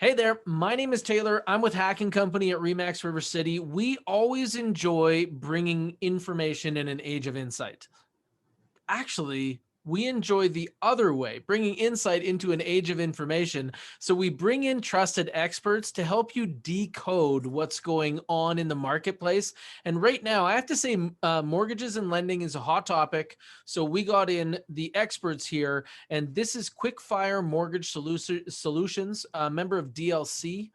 Hey there, my name is Taylor. I'm with Hack& Company at Remax River City. We always enjoy bringing information in an age of insight. Actually, we enjoy the other way, bringing insight into an age of information. So we bring in trusted experts to help you decode what's going on in the marketplace. And right now, I have to say, mortgages and lending is a hot topic. So we got in the experts here, and this is Quickfire Mortgage Solutions, a member of DLC,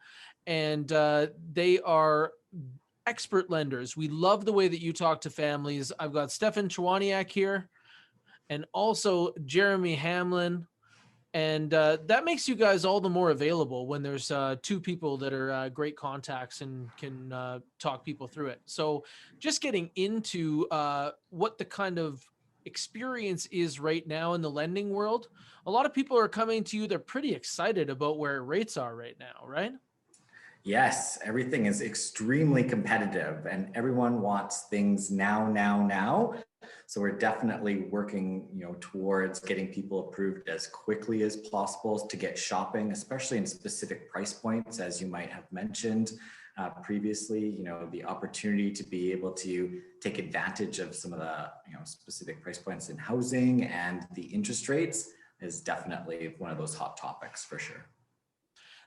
and they are expert lenders. We love the way that you talk to families. I've got Stefan Chwaniak here and also Jeremy Hamlin. And that makes you guys all the more available when there's two people that are great contacts and can talk people through it. So just getting into what the kind of experience is right now in the lending world, a lot of people are coming to you. They're pretty excited about where rates are right now, right? Yes, everything is extremely competitive and everyone wants things now. So we're definitely working, towards getting people approved as quickly as possible to get shopping, especially in specific price points, as you might have mentioned previously. The opportunity to be able to take advantage of some of the, specific price points in housing and the interest rates is definitely one of those hot topics for sure.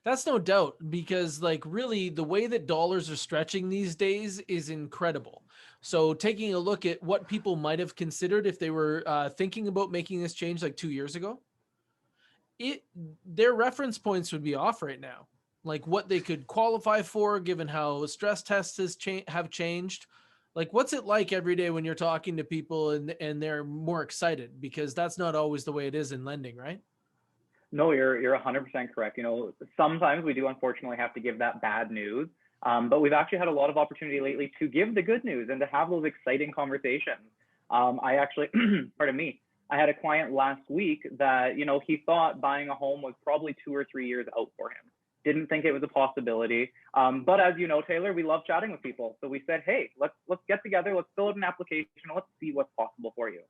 That's no doubt, because really the way that dollars are stretching these days is incredible. So taking a look at what people might have considered if they were thinking about making this change like 2 years ago, their reference points would be off right now. Like what they could qualify for, given how stress tests have changed. Like what's it like every day when you're talking to people and they're more excited, because that's not always the way it is in lending, right? No, you're 100% correct. Sometimes we do unfortunately have to give that bad news, but we've actually had a lot of opportunity lately to give the good news and to have those exciting conversations. I actually, pardon me, I had a client last week that he thought buying a home was probably 2 or 3 years out for him. Didn't think it was a possibility, but as you know, Taylor, we love chatting with people. So we said, hey, let's get together, let's fill out an application, let's see what's possible for you.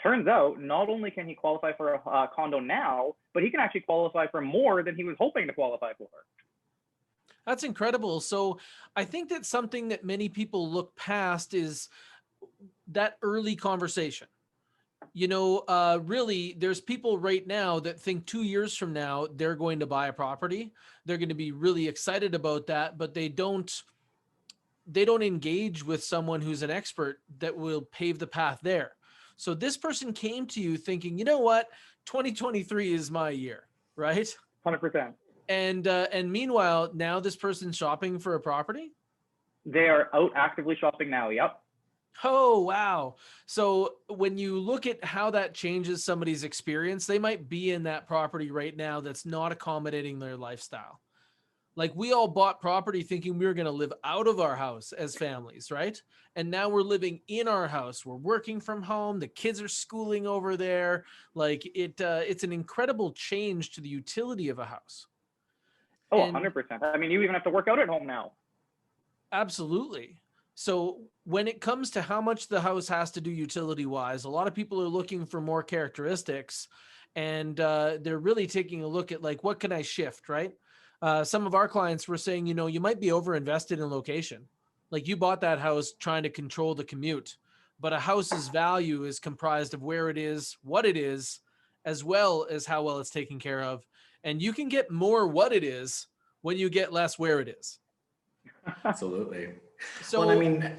Turns out, not only can he qualify for a condo now, but he can actually qualify for more than he was hoping to qualify for. That's incredible. So I think that something that many people look past is that early conversation. Really, there's people right now that think 2 years from now, they're going to buy a property. They're going to be really excited about that, but they don't engage with someone who's an expert that will pave the path there. So this person came to you thinking, you know what, 2023 is my year, right? 100%. And meanwhile, now this person's shopping for a property? They are out actively shopping now, yep. Oh, wow. So when you look at how that changes somebody's experience, they might be in that property right now that's not accommodating their lifestyle. Like we all bought property thinking we were going to live out of our house as families, right? And now we're living in our house. We're working from home. The kids are schooling over there. It's an incredible change to the utility of a house. Oh, 100%. I mean, you even have to work out at home now. Absolutely. So when it comes to how much the house has to do utility wise, a lot of people are looking for more characteristics, and they're really taking a look at what can I shift, right? Some of our clients were saying, you might be over invested in location. Like you bought that house trying to control the commute, but a house's value is comprised of where it is, what it is, as well as how well it's taken care of. And you can get more what it is when you get less where it is. Absolutely. So well,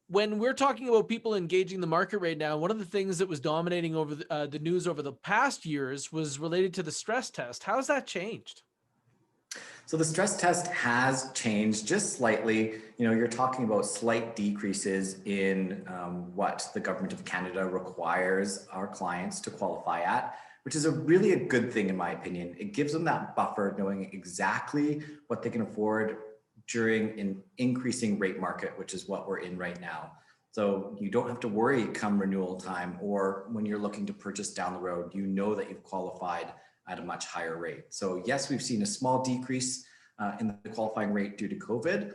when we're talking about people engaging the market right now, one of the things that was dominating over the news over the past years was related to the stress test. How's that changed? So the stress test has changed just slightly. You're talking about slight decreases in what the government of Canada requires our clients to qualify at, which is really a good thing in my opinion. It gives them that buffer, knowing exactly what they can afford during an increasing rate market, which is what we're in right now. So you don't have to worry come renewal time or when you're looking to purchase down the road, that you've qualified at a much higher rate. So yes, we've seen a small decrease in the qualifying rate due to COVID,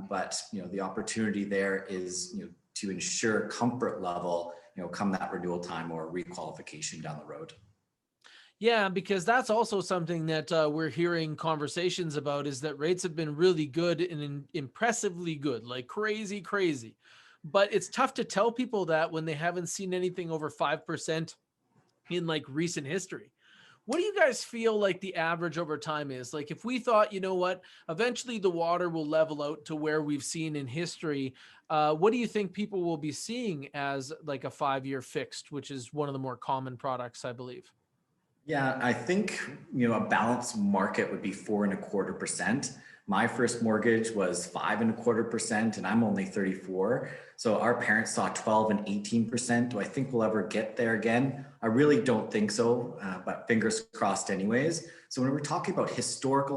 but the opportunity there is to ensure comfort level, come that renewal time or requalification down the road. Yeah, because that's also something that we're hearing conversations about, is that rates have been really good and impressively good, like crazy, crazy. But it's tough to tell people that when they haven't seen anything over 5% in like recent history. What do you guys feel like the average over time is? Like if we thought, you know what, eventually the water will level out to where we've seen in history, what do you think people will be seeing as like a 5-year fixed, which is one of the more common products, I believe? Yeah, I think, a balanced market would be 4.25%. My first mortgage was 5.25%, and I'm only 34. So our parents saw 12 and 18%. Do I think we'll ever get there again? I really don't think so, but fingers crossed anyways. So when we're talking about historical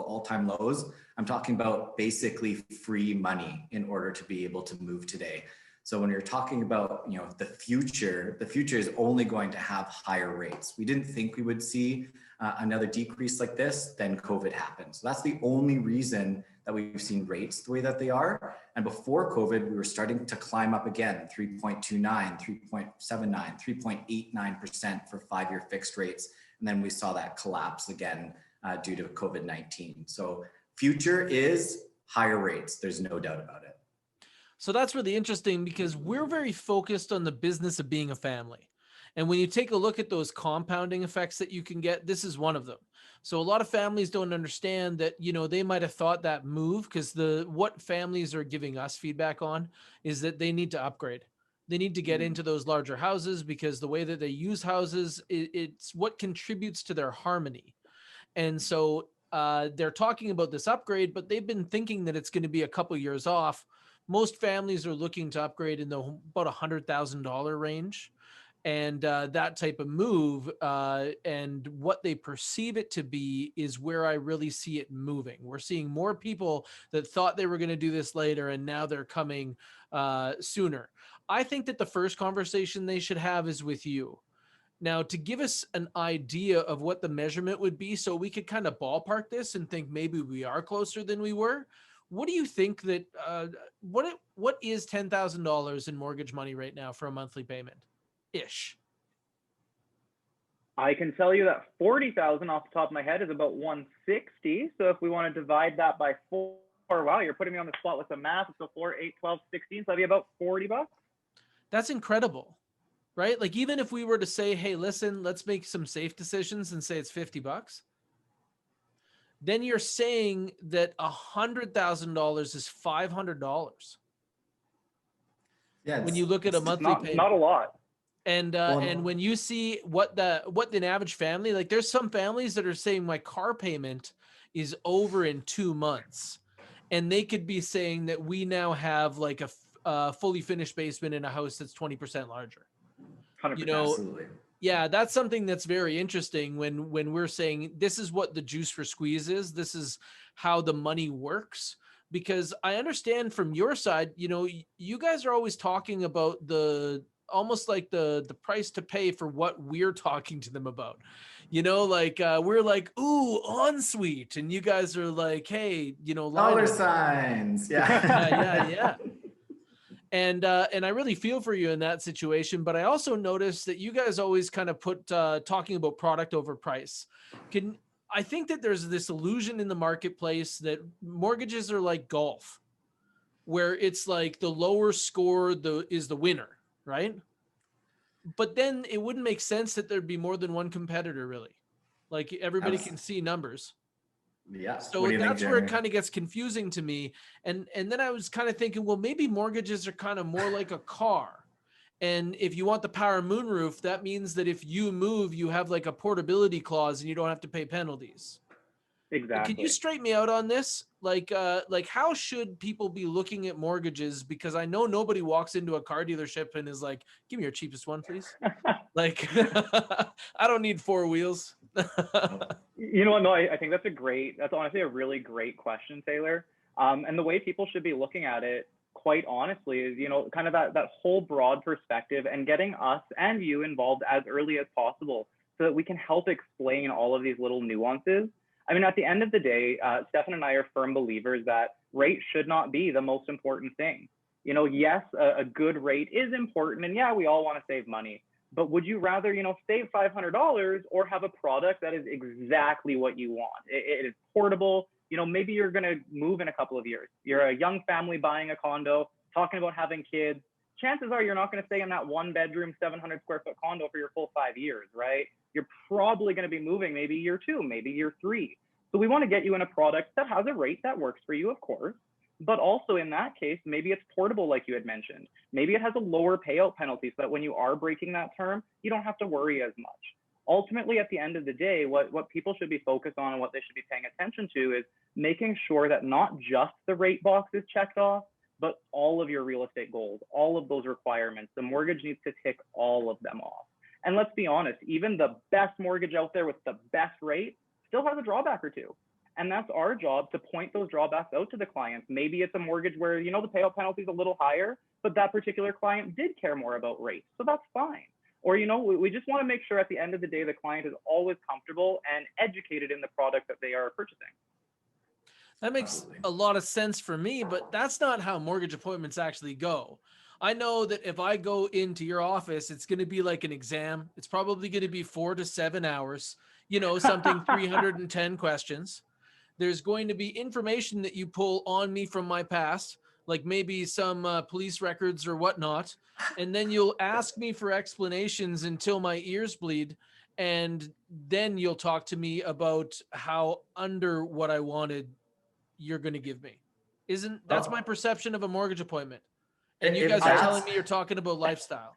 all-time lows, I'm talking about basically free money in order to be able to move today. So when you're talking about, the future is only going to have higher rates. We didn't think we would see another decrease like this, then COVID happened. So that's the only reason that we've seen rates the way that they are. And before COVID, we were starting to climb up again, 3.29, 3.79, 3.89% for 5-year fixed rates. And then we saw that collapse again due to COVID-19. So future is higher rates. There's no doubt about it. So that's really interesting because we're very focused on the business of being a family. And when you take a look at those compounding effects that you can get, this is one of them. So a lot of families don't understand that, they might have thought that move, because what families are giving us feedback on is that they need to upgrade. They need to get into those larger houses, because the way that they use houses, it's what contributes to their harmony. And so they're talking about this upgrade, but they've been thinking that it's going to be a couple years off. Most families are looking to upgrade in the about $100,000 range. And that type of move and what they perceive it to be is where I really see it moving. We're seeing more people that thought they were going to do this later, and now they're coming sooner. I think that the first conversation they should have is with you. Now, to give us an idea of what the measurement would be, so we could kind of ballpark this and think maybe we are closer than we were. What do you think that, what is $10,000 in mortgage money right now for a monthly payment? Ish. I can tell you that 40,000 off the top of my head is about 160. So if we want to divide that by 4, wow, you're putting me on the spot with the math. So 4, 8, 12, 16. So that'd be about $40. That's incredible, right? Like even if we were to say, hey, listen, let's make some safe decisions and say it's $50, then you're saying that $100,000 is $500. Yeah, When you look at a monthly payment. Not a lot. And when you see what the average family, like there's some families that are saying my car payment is over in 2 months, and they could be saying that we now have like a fully finished basement in a house that's 20% larger. 100%. absolutely. Yeah, that's something that's very interesting when we're saying this is what the juice for squeeze is. This is how the money works. Because I understand from your side, you guys are always talking about almost like the price to pay for what we're talking to them about. We're like, ooh, ensuite, and you guys are like, hey, Dollar signs. yeah, yeah. And I really feel for you in that situation, but I also noticed that you guys always kind of put talking about product over price. I think that there's this illusion in the marketplace that mortgages are like golf, where it's like the lower score is the winner, right? But then it wouldn't make sense that there'd be more than one competitor, really. Like everybody can see numbers. Yeah. So that's where it kind of gets confusing to me. And then I was kind of thinking, well, maybe mortgages are kind of more like a car. And if you want the power moonroof, that means that if you move, you have like a portability clause and you don't have to pay penalties. Exactly. Can you straighten me out on this? Like how should people be looking at mortgages? Because I know nobody walks into a car dealership and is like, give me your cheapest one, please. Like, I don't need 4 wheels. You know what? No, I think that's honestly a really great question, Taylor. And the way people should be looking at it, quite honestly, is, kind of that whole broad perspective, and getting us and you involved as early as possible so that we can help explain all of these little nuances. I mean, at the end of the day, Stefan and I are firm believers that rate should not be the most important thing. Yes, a good rate is important, and yeah, we all want to save money. But would you rather, save $500 or have a product that is exactly what you want? It is portable. Maybe you're going to move in a couple of years. You're a young family buying a condo, talking about having kids. Chances are you're not going to stay in that 1-bedroom, 700 square foot condo for your full 5 years, right? You're probably going to be moving maybe year 2, maybe year 3. So we want to get you in a product that has a rate that works for you, of course. But also in that case, maybe it's portable, like you had mentioned. Maybe it has a lower payout penalty so that when you are breaking that term, you don't have to worry as much. Ultimately, at the end of the day, what people should be focused on and what they should be paying attention to is making sure that not just the rate box is checked off, but all of your real estate goals, all of those requirements. The mortgage needs to tick all of them off. And let's be honest, even the best mortgage out there with the best rate still has a drawback or two. And that's our job to point those drawbacks out to the clients. Maybe it's a mortgage where, the payout penalty is a little higher, but that particular client did care more about rates. So that's fine. Or, we just want to make sure at the end of the day, the client is always comfortable and educated in the product that they are purchasing. That makes a lot of sense for me, but that's not how mortgage appointments actually go. I know that if I go into your office, it's going to be like an exam. It's probably going to be 4 to 7 hours, something 310 questions. There's going to be information that you pull on me from my past, like maybe some police records or whatnot. And then you'll ask me for explanations until my ears bleed. And then you'll talk to me about how under what I wanted you're going to give me. That's my perception of a mortgage appointment. And you guys are telling me you're talking about lifestyle.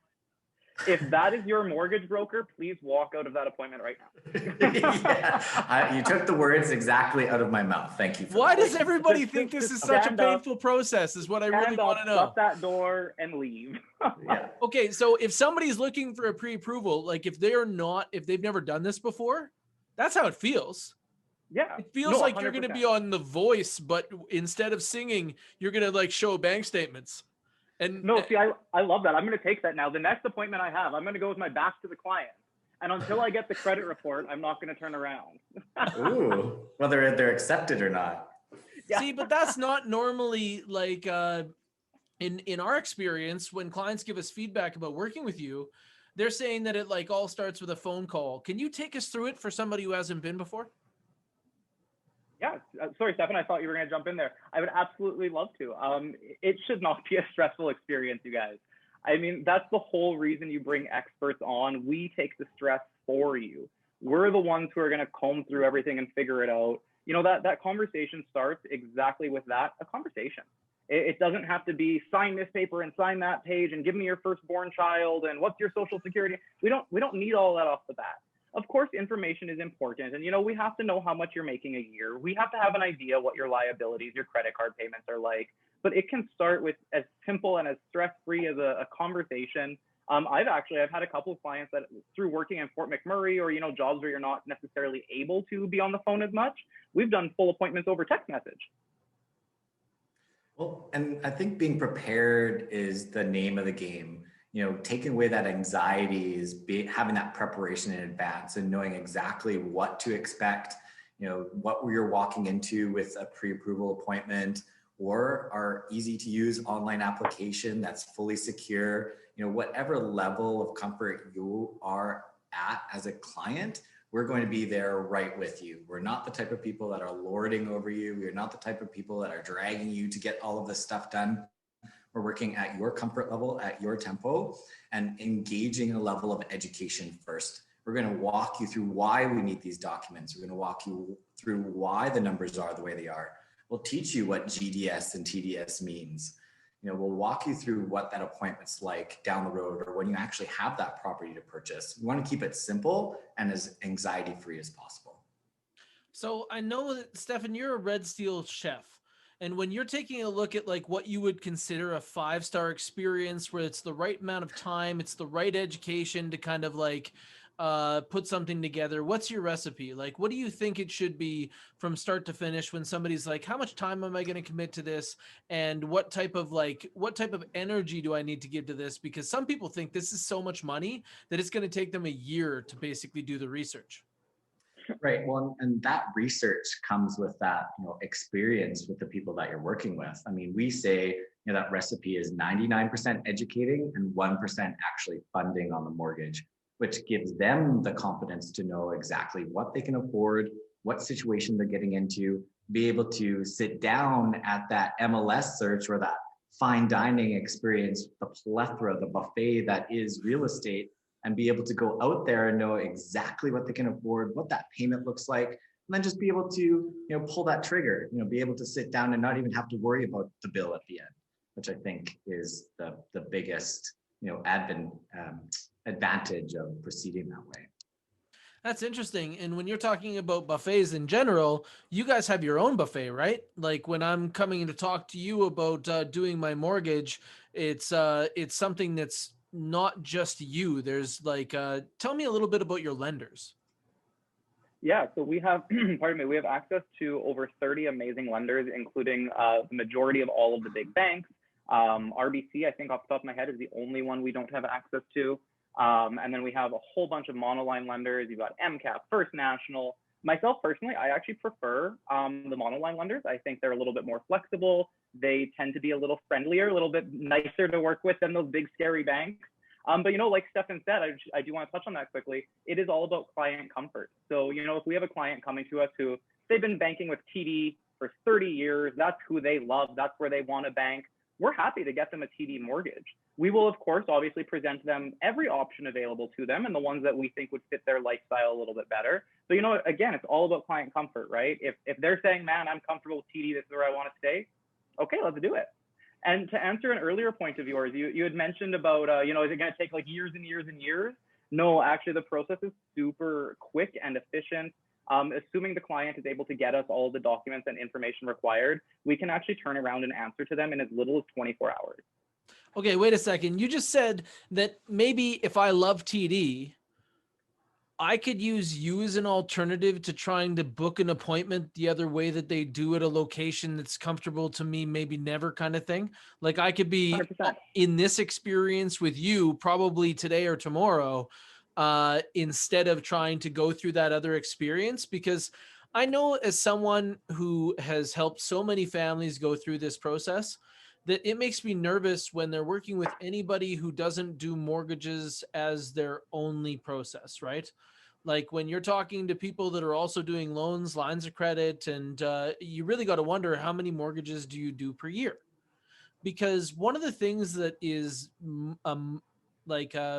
If that is your mortgage broker, please walk out of that appointment right now. Yeah, you took the words exactly out of my mouth. Thank you. Why does everybody think this is such a painful process is what I really want to know. Shut that door and leave. Yeah. Okay, so if somebody's looking for a pre-approval, like if they've never done this before, that's how it feels. Yeah. It feels like 100%. you're going to be on The Voice, but instead of singing, you're going to show bank statements. And no, see, I love that. I'm going to take that now. The next appointment I have, I'm going to go with my back to the client. And until I get the credit report, I'm not going to turn around. Ooh, whether they're accepted or not. Yeah. See, but that's not normally in our experience, when clients give us feedback about working with you, they're saying that it all starts with a phone call. Can you take us through it for somebody who hasn't been before? Yeah, sorry, Stefan, I thought you were going to jump in there. I would absolutely love to. It should not be a stressful experience, you guys. I mean, that's the whole reason you bring experts on. We take the stress for you. We're the ones who are going to comb through everything and figure it out. That conversation starts exactly with that, a conversation. It doesn't have to be sign this paper and sign that page and give me your firstborn child and what's your social security. We don't need all that off the bat. Of course, information is important. And, we have to know how much you're making a year. We have to have an idea what your liabilities, your credit card payments are like. But it can start with as simple and as stress-free as a conversation. I've had a couple of clients that through working in Fort McMurray or, jobs where you're not necessarily able to be on the phone as much, we've done full appointments over text message. Well, and I think being prepared is the name of the game. Taking away that anxiety is having that preparation in advance and knowing exactly what to expect, what you're walking into with a pre-approval appointment or our easy to use online application that's fully secure, whatever level of comfort you are at as a client, we're going to be there right with you. We're not the type of people that are lording over you. We're not the type of people that are dragging you to get all of this stuff done. We're working at your comfort level, at your tempo, and engaging a level of education first. We're going to walk you through why we need these documents. We're going to walk you through why the numbers are the way they are. We'll teach you what GDS and TDS means. We'll walk you through what that appointment's like down the road or when you actually have that property to purchase. We want to keep it simple and as anxiety-free as possible. So I know that, Stefan, you're a Red Steel chef. And when you're taking a look at what you would consider a 5-star experience where it's the right amount of time, it's the right education to kind of put something together, what's your recipe? What do you think it should be from start to finish when somebody's like, how much time am I going to commit to this? And what type of energy do I need to give to this? Because some people think this is so much money that it's going to take them a year to basically do the research. Right. Well, and that research comes with that, experience with the people that you're working with. I mean, we say, that recipe is 99% educating and 1% actually funding on the mortgage, which gives them the confidence to know exactly what they can afford, what situation they're getting into, be able to sit down at that MLS search or that fine dining experience, the plethora, the buffet that is real estate, and be able to go out there and know exactly what they can afford, what that payment looks like, and then just be able to, pull that trigger, be able to sit down and not even have to worry about the bill at the end, which I think is the biggest, advantage of proceeding that way. That's interesting. And when you're talking about buffets in general, you guys have your own buffet, right? Like when I'm coming in to talk to you about doing my mortgage, it's something that's not just you. There's like, tell me a little bit about your lenders. Yeah, so we have, pardon me, we have access to over 30 amazing lenders, including the majority of all of the big banks. RBC, I think off the top of my head, is the only one we don't have access to. And then we have a whole bunch of monoline lenders. You've got MCAP, First National. Myself personally, I actually prefer the monoline lenders. I think they're a little bit more flexible. They tend to be a little friendlier, a little bit nicer to work with than those big scary banks. But like Stefan said, I do want to touch on that quickly. It is all about client comfort. So if we have a client coming to us who they've been banking with TD for 30 years, that's who they love, that's where they want to bank, we're happy to get them a TD mortgage. We will, of course, obviously present them every option available to them and the ones that we think would fit their lifestyle a little bit better. So, again, it's all about client comfort, right? If they're saying, man, I'm comfortable with TD, this is where I want to stay, okay, let's do it. And to answer an earlier point of yours, you had mentioned about, is it going to take like years and years and years? No, actually, the process is super quick and efficient. Assuming the client is able to get us all the documents and information required, we can actually turn around and answer to them in as little as 24 hours. Okay, wait a second. You just said that maybe if I love TD, I could use you as an alternative to trying to book an appointment the other way that they do at a location that's comfortable to me, maybe never kind of thing. Like I could be 100%. in this experience with you probably today or tomorrow, instead of trying to go through that other experience, because I know as someone who has helped so many families go through this process, that it makes me nervous when they're working with anybody who doesn't do mortgages as their only process, right? Like when you're talking to people that are also doing loans, lines of credit, and you really got to wonder how many mortgages do you do per year? Because one of the things that is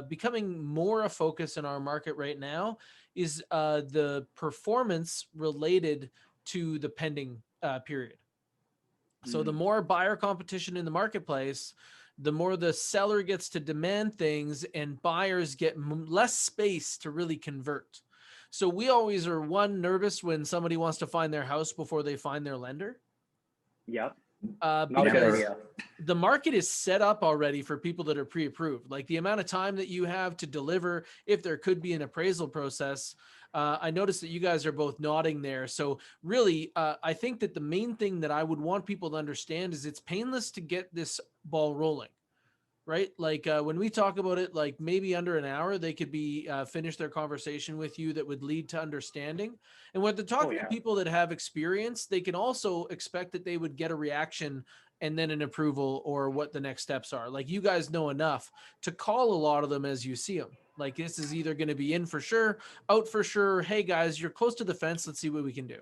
becoming more a focus in our market right now is the performance related to the pending period. So the more buyer competition in the marketplace, the more the seller gets to demand things and buyers get less space to really convert. So we always are nervous when somebody wants to find their house before they find their lender. Yep. Because the market is set up already for people that are pre-approved. Like the amount of time that you have to deliver, if there could be an appraisal process. I noticed that you guys are both nodding there. So really, I think that the main thing that I would want people to understand is it's painless to get this ball rolling, right? Like when we talk about it, like maybe under an hour, they could be finish their conversation with you that would lead to understanding. And when they're talking to people that have experience, they can also expect that they would get a reaction and then an approval or what the next steps are. Like you guys know enough to call a lot of them as you see them. Like this is either going to be in for sure, out for sure. Hey guys, you're close to the fence. Let's see what we can do.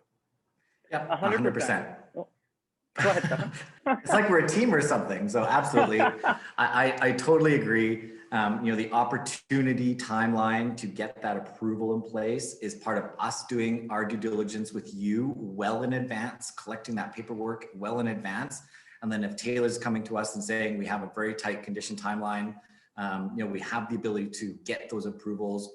Yeah, 100%. Go ahead, Stefan. It's like we're a team or something. So absolutely, I totally agree. The opportunity timeline to get that approval in place is part of us doing our due diligence with you well in advance, collecting that paperwork well in advance. And then if Taylor's coming to us and saying we have a very tight condition timeline, we have the ability to get those approvals.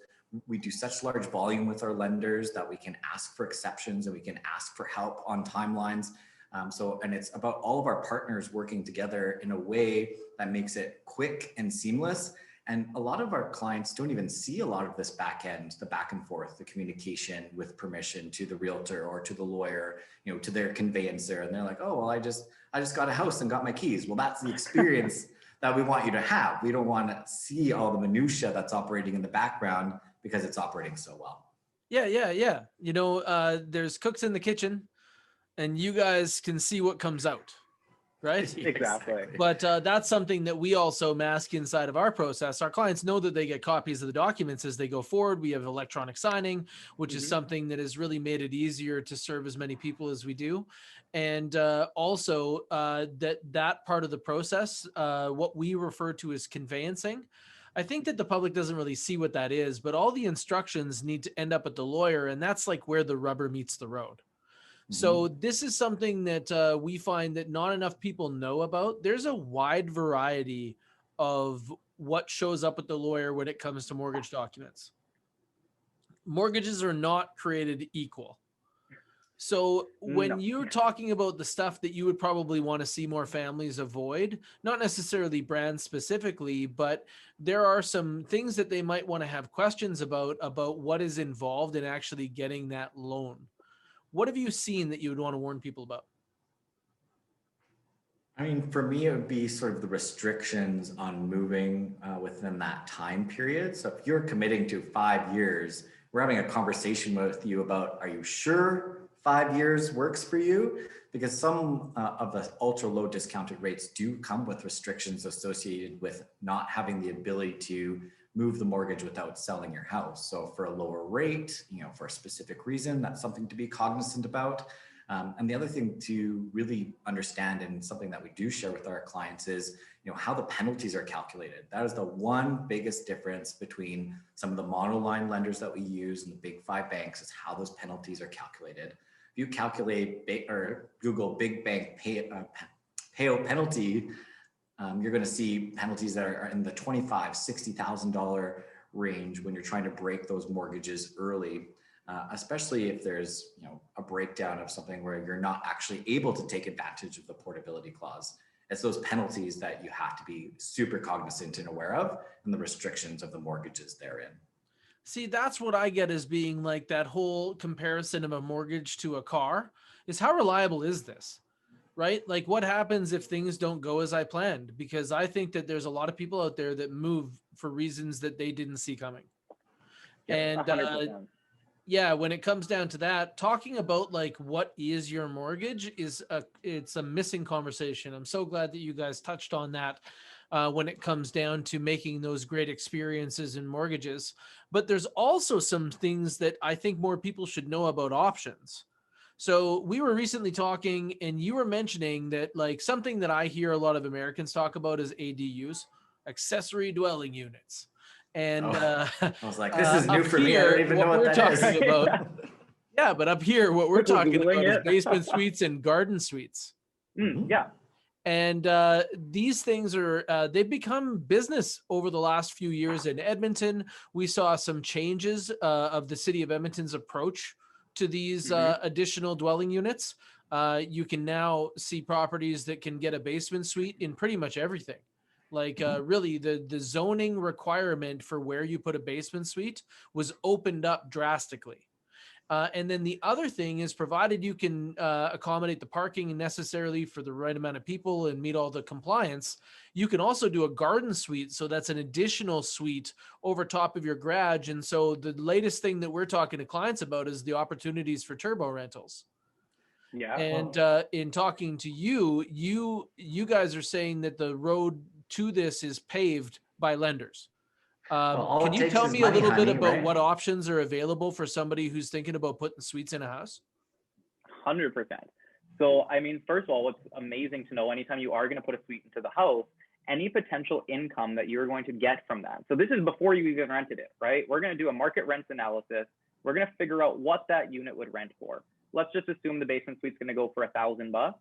We do such large volume with our lenders that we can ask for exceptions and we can ask for help on timelines. And it's about all of our partners working together in a way that makes it quick and seamless. And a lot of our clients don't even see a lot of this back end, the back and forth, the communication with permission to the realtor or to the lawyer, to their conveyancer. And they're like, oh, well, I just got a house and got my keys. Well, that's the experience that we want you to have. We don't want to see all the minutia that's operating in the background because it's operating so well. Yeah. There's cooks in the kitchen and you guys can see what comes out. right? Exactly. But that's something that we also mask inside of our process. Our clients know that they get copies of the documents as they go forward. We have electronic signing, which is something that has really made it easier to serve as many people as we do. And also that part of the process, what we refer to as conveyancing, I think that the public doesn't really see what that is, but all the instructions need to end up at the lawyer, and that's like where the rubber meets the road. So this is something that we find that not enough people know about. There's a wide variety of what shows up at the lawyer when it comes to mortgage documents. Mortgages are not created equal. So when No. you're talking about the stuff that you would probably want to see more families avoid, not necessarily brand specifically, but there are some things that they might want to have questions about what is involved in actually getting that loan. What have you seen that you would want to warn people about? I mean, for me, it would be sort of the restrictions on moving within that time period. So if you're committing to 5 years, we're having a conversation with you about, are you sure 5 years works for you? Because some of the ultra low discounted rates do come with restrictions associated with not having the ability to move the mortgage without selling your house. So for a lower rate, for a specific reason, that's something to be cognizant about. And the other thing to really understand, and something that we do share with our clients, is how the penalties are calculated. That is the one biggest difference between some of the monoline lenders that we use and the big 5 banks, is how those penalties are calculated. If you calculate or Google big bank payout penalty, you're going to see penalties that are in the $25,000, $60,000 range when you're trying to break those mortgages early. Especially if there's a breakdown of something where you're not actually able to take advantage of the portability clause. It's those penalties that you have to be super cognizant and aware of, and the restrictions of the mortgages therein. See, that's what I get as being like that whole comparison of a mortgage to a car is how reliable is this? Right? Like what happens if things don't go as I planned? Because I think that there's a lot of people out there that move for reasons that they didn't see coming. Yeah, And 100%. yeah, when it comes down to that, talking about like what is your mortgage it's a missing conversation. I'm so glad that you guys touched on that when it comes down to making those great experiences in mortgages. But there's also some things that I think more people should know about options. So we were recently talking, and you were mentioning that like something that I hear a lot of Americans talk about is ADUs, accessory dwelling units. And I was like, this is new up for me. I here, don't even know what that is. about, yeah, but up here, what we're People talking Googling about is it. basement suites and garden suites. Yeah. And these things are, they've become business over the last few years in Edmonton. We saw some changes of the city of Edmonton's approach to these additional dwelling units. You can now see properties that can get a basement suite in pretty much everything. Like really the zoning requirement for where you put a basement suite was opened up drastically. And then the other thing is, provided you can accommodate the parking necessarily for the right amount of people and meet all the compliance, you can also do a garden suite. So that's an additional suite over top of your garage. And so the latest thing that we're talking to clients about is the opportunities for turbo rentals. Yeah. And in talking to you, you guys are saying that the road to this is paved by lenders. Can you tell me a little bit about what options are available for somebody who's thinking about putting suites in a house? 100%. So, I mean, first of all, what's amazing to know, anytime you are going to put a suite into the house, any potential income that you're going to get from that. So this is before you even rented it, right? We're going to do a market rents analysis. We're going to figure out what that unit would rent for. Let's just assume the basement suite's going to go for $1,000.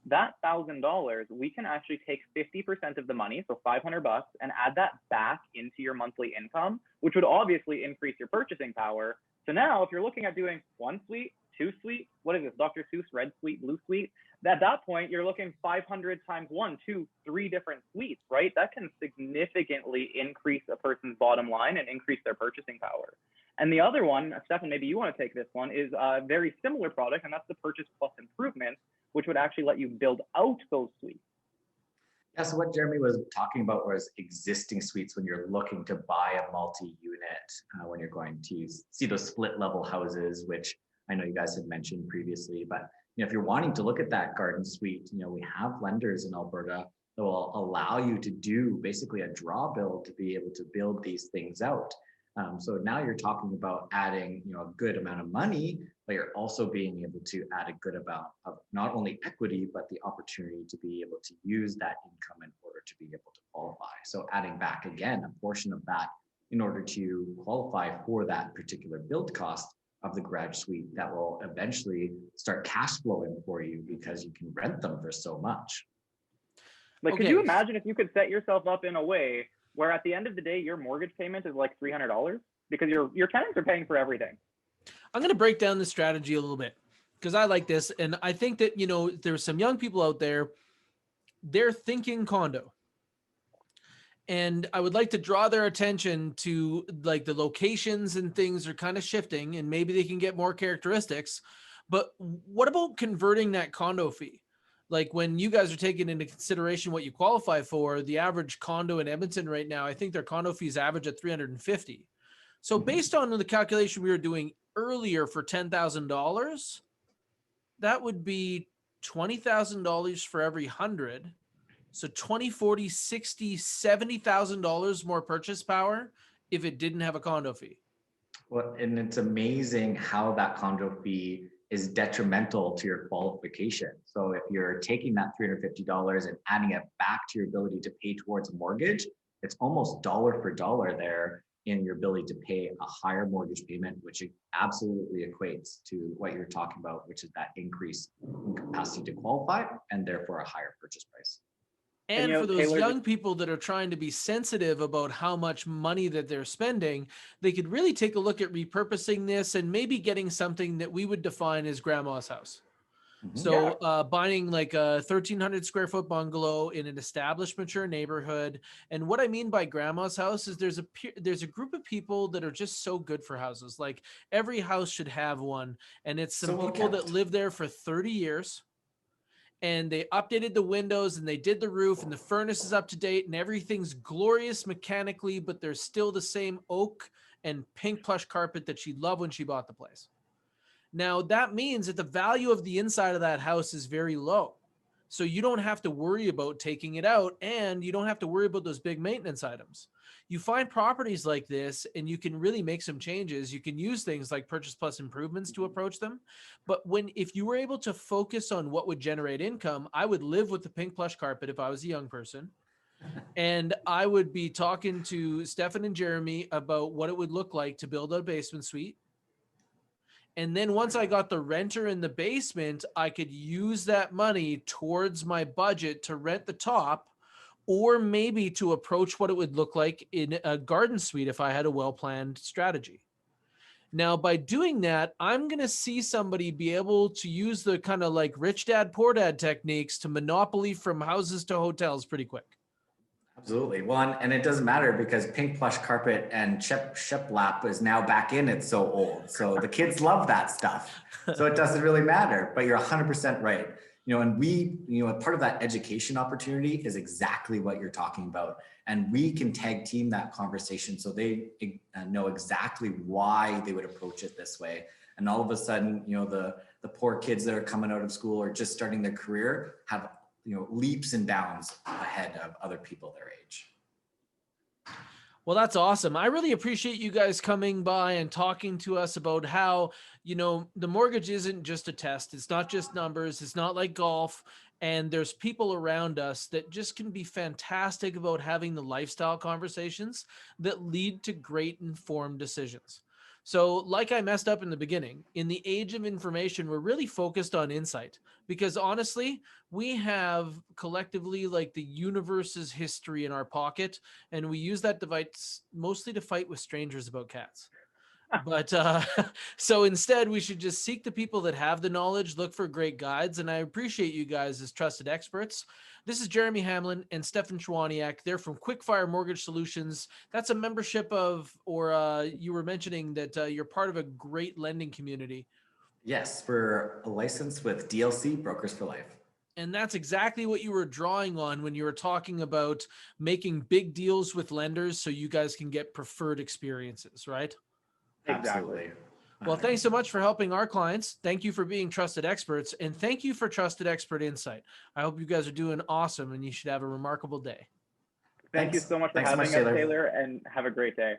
That $1,000, we can actually take 50% of the money, so $500, and add that back into your monthly income, which would obviously increase your purchasing power. So now if you're looking at doing 1 suite, 2 suite, what is this, Dr. Seuss, red suite, blue suite? At that point, you're looking 500 times 1, 2, 3 different suites, right? That can significantly increase a person's bottom line and increase their purchasing power. And the other one, Stefan, maybe you want to take this one, is a very similar product, and that's the Purchase Plus Improvement, which would actually let you build out those suites. Yeah, so what Jeremy was talking about was existing suites when you're looking to buy a multi-unit, when you're going to see those split level houses, which I know you guys had mentioned previously, but if you're wanting to look at that garden suite, we have lenders in Alberta that will allow you to do basically a draw build to be able to build these things out. So now you're talking about adding, a good amount of money, but you're also being able to add a good amount of not only equity, but the opportunity to be able to use that income in order to be able to qualify. So adding back again, a portion of that in order to qualify for that particular build cost of the garage suite that will eventually start cash flowing for you because you can rent them for so much. Like, could you imagine if you could set yourself up in a way where at the end of the day, your mortgage payment is like $300 because your tenants are paying for everything? I'm going to break down the strategy a little bit because I like this. And I think that, there's some young people out there, they're thinking condo. And I would like to draw their attention to like the locations and things are kind of shifting and maybe they can get more characteristics. But what about converting that condo fee? Like when you guys are taking into consideration what you qualify for, the average condo in Edmonton right now, I think their condo fees average at $350. So based on the calculation we were doing earlier for $10,000, that would be $20,000 for every 100. So 20, 40, 60, $70,000 more purchase power if it didn't have a condo fee. Well, and it's amazing how that condo fee is detrimental to your qualification. So if you're taking that $350 and adding it back to your ability to pay towards a mortgage, it's almost dollar for dollar there in your ability to pay a higher mortgage payment, which absolutely equates to what you're talking about, which is that increase in capacity to qualify and therefore a higher purchase price. And for those young people that are trying to be sensitive about how much money that they're spending, they could really take a look at repurposing this and maybe getting something that we would define as grandma's house. So buying like a 1,300 square foot bungalow in an established, mature neighborhood. And what I mean by grandma's house is there's a group of people that are just so good for houses. Like every house should have one. And it's some people that live there for 30 years. And they updated the windows and they did the roof and the furnace is up to date and everything's glorious mechanically, but there's still the same oak and pink plush carpet that she loved when she bought the place. Now that means that the value of the inside of that house is very low. So you don't have to worry about taking it out and you don't have to worry about those big maintenance items. You find properties like this and you can really make some changes. You can use things like purchase plus improvements to approach them. But if you were able to focus on what would generate income, I would live with the pink plush carpet if I was a young person. And I would be talking to Stefan and Jeremy about what it would look like to build a basement suite. And then once I got the renter in the basement, I could use that money towards my budget to rent the top, or maybe to approach what it would look like in a garden suite if I had a well-planned strategy. Now, by doing that, I'm going to see somebody be able to use the kind of like rich dad, poor dad techniques to monopoly from houses to hotels pretty quick. Absolutely. Well, and it doesn't matter because pink plush carpet and shiplap is now back in. It's so old. So the kids love that stuff. So it doesn't really matter, but you're 100% right. And we, part of that education opportunity is exactly what you're talking about. And we can tag team that conversation so they know exactly why they would approach it this way. And all of a sudden, the poor kids that are coming out of school or just starting their career have leaps and bounds ahead of other people their age. Well, that's awesome. I really appreciate you guys coming by and talking to us about how, the mortgage isn't just a test. It's not just numbers. It's not like golf. And there's people around us that just can be fantastic about having the lifestyle conversations that lead to great informed decisions. So like I messed up in the beginning, in the age of information, we're really focused on insight because honestly, we have collectively like the universe's history in our pocket, and we use that device mostly to fight with strangers about cats. But so instead, we should just seek the people that have the knowledge, look for great guides. And I appreciate you guys as trusted experts. This is Jeremy Hamlin and Stefan Schwaniak. They're from Quickfire Mortgage Solutions. That's a membership of, or you were mentioning that you're part of a great lending community. Yes, we're a license with DLC, Brokers for Life. And that's exactly what you were drawing on when you were talking about making big deals with lenders so you guys can get preferred experiences, right? Absolutely. Well, thanks so much for helping our clients. Thank you for being trusted experts, and thank you for trusted expert insight. I hope you guys are doing awesome, and you should have a remarkable day. Thank you so much for having us, Taylor, and have a great day.